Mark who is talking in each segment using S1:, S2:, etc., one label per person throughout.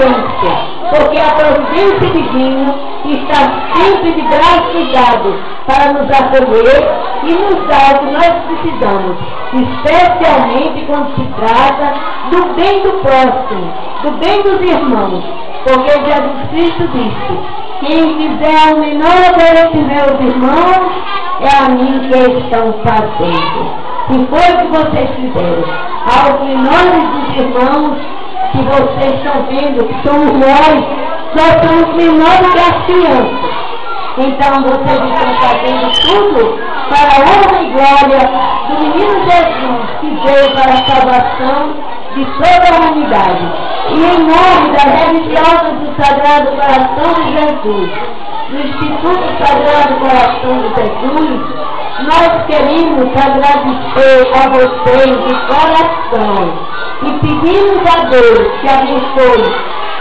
S1: providência, porque a providência divina está sempre de braços dados para nos acolher e nos dar o que nós precisamos, especialmente quando se trata do bem do próximo, do bem dos irmãos, porque Jesus Cristo disse: quem fizer o menor desses meus irmãos, é a mim que estão fazendo. Se foi o que vocês fizeram aos menores dos irmãos que vocês estão vendo, que somos nós somos menores das crianças. Então vocês estão fazendo tudo para a honra e glória do menino Jesus, que veio para a salvação de toda a humanidade. E em nome das religiosas do Sagrado Coração de Jesus, do Instituto Sagrado Coração de Jesus, nós queremos agradecer a vocês de coração e pedimos a Deus que abençoe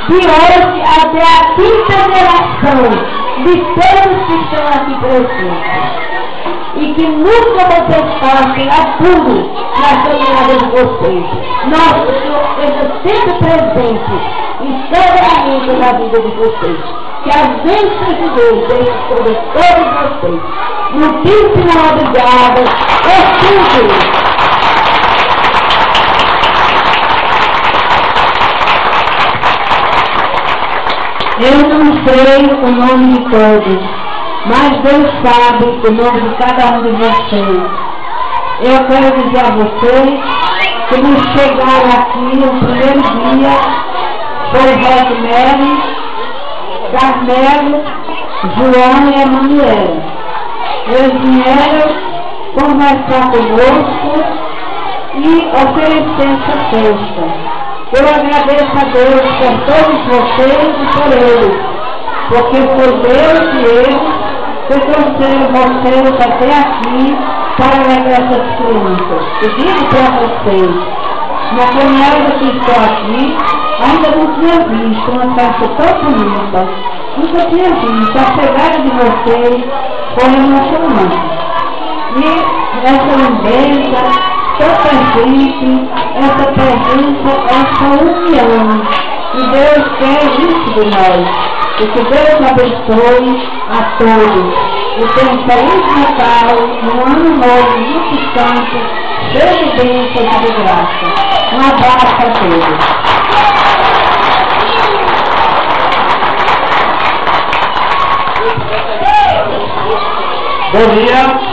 S1: de hoje até a 5ª geração de todos que estão aqui presentes. E que nunca vocês passem apuro na caminhada de vocês. Nosso Senhor esteja sempre presente em cada momento da vida de vocês. Que as bênçãos de Deus estejam sobre todos vocês. Muitíssimo obrigada por tudo. Eu não sei o nome de todos, mas Deus sabe o nome de cada um de vocês. Eu quero dizer a vocês que nos chegaram aqui no primeiro dia foi Rosemary, Carmelo, João e Emanuel. Eles vieram conversar conosco e oferecer essa festa. Eu agradeço a Deus por todos vocês e por eles, porque foi Deus e eles que trouxeram vocês até aqui para levar essas crianças. Eu digo para vocês, na caminhada que estou aqui, ainda não tinha visto uma festa tão bonita. Nunca tinha visto. A chegada de vocês foi emocionante. E essa lembrança, tanta gente, essa presença, essa união. E Deus quer isso de nós. E que Deus abençoe a todos. E tenha um feliz Natal, um ano novo, muito santo, cheio de bênçãos e de graça. Um abraço a todos.
S2: Bom dia.